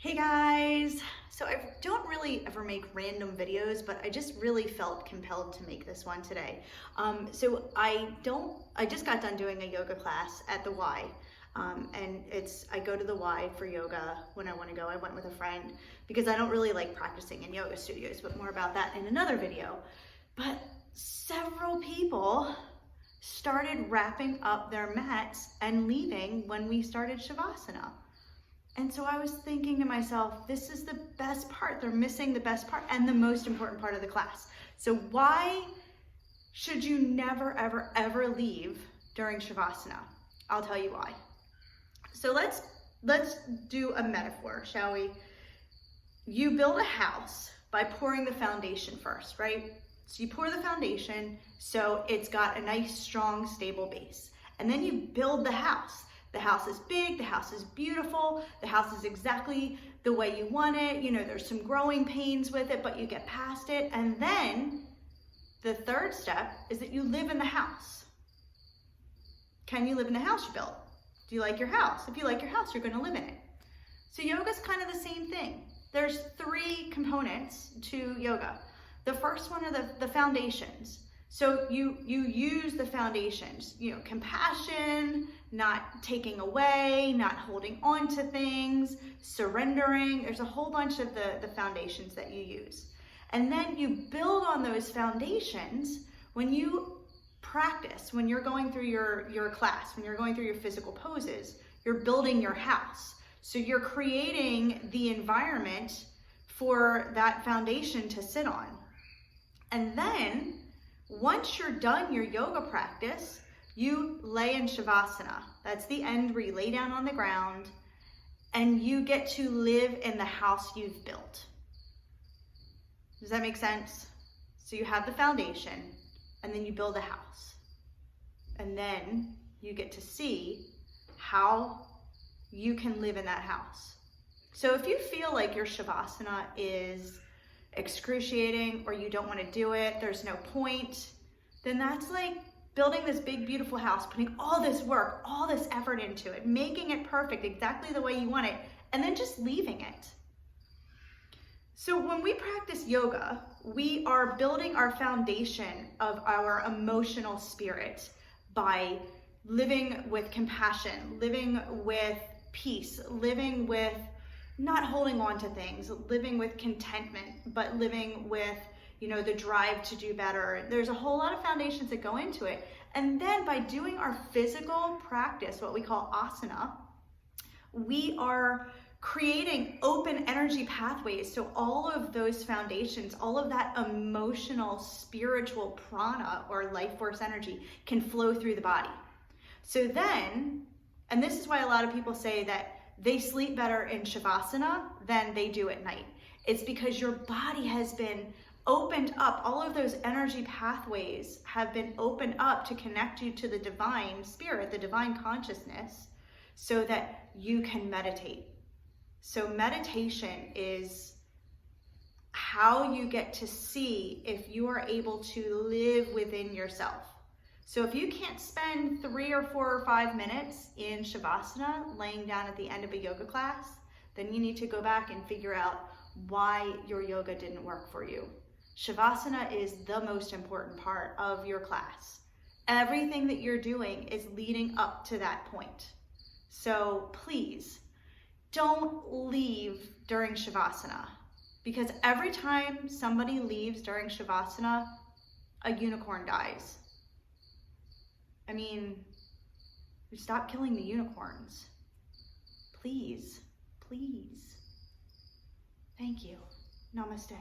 Hey guys! So I don't really ever make random videos, but I just really felt compelled to make this one today. I just got done doing a yoga class at the Y. I go to the Y for yoga when I want to go. I went with a friend because I don't really like practicing in yoga studios, but more about that in another video. But several people started wrapping up their mats and leaving when we started Shavasana. And so I was thinking to myself, this is the best part. They're missing the best part and the most important part of the class. So why should you never, ever, ever leave during Shavasana? I'll tell you why. So let's do a metaphor, shall we? You build a house by pouring the foundation first, right? So you pour the foundation so it's got a nice, strong, stable base. And then you build the house. The house is big, the house is beautiful, the house is exactly the way you want it. You know, there's some growing pains with it, but you get past it. And then the third step is that you live in the house. Can you live in the house you built? Do you like your house? If you like your house, you're going to live in it. So yoga's kind of the same thing. There's three components to yoga. The first one are the foundations. So you use the foundations, compassion, not taking away, not holding on to things, surrendering. There's a whole bunch of the foundations that you use. And then you build on those foundations when you practice, when you're going through your class, when you're going through your physical poses, you're building your house. So you're creating the environment for that foundation to sit on. And then once you're done your yoga practice, you lay in Shavasana. That's the end where you lay down on the ground and you get to live in the house you've built. Does that make sense? So you have the foundation and then you build a house. And then you get to see how you can live in that house. So if you feel like your Shavasana is excruciating or you don't want to do it, there's no point, then that's like building this big beautiful house, putting all this work, all this effort into it, making it perfect exactly the way you want it, and then just leaving it. So when we practice yoga, we are building our foundation of our emotional spirit by living with compassion, living with peace, living with not holding on to things, living with contentment, but living with, the drive to do better. There's a whole lot of foundations that go into it. And then by doing our physical practice, what we call asana, we are creating open energy pathways. So all of those foundations, all of that emotional, spiritual prana or life force energy can flow through the body. So then, and this is why a lot of people say that they sleep better in Shavasana than they do at night. It's because your body has been opened up. All of those energy pathways have been opened up to connect you to the divine spirit, the divine consciousness, so that you can meditate. So meditation is how you get to see if you are able to live within yourself. So if you can't spend 3 or 4 or 5 minutes in Shavasana, laying down at the end of a yoga class, then you need to go back and figure out why your yoga didn't work for you. Shavasana is the most important part of your class. Everything that you're doing is leading up to that point. So please, don't leave during Shavasana, because every time somebody leaves during Shavasana, a unicorn dies. I mean, stop killing the unicorns. Please, please. Thank you. Namaste.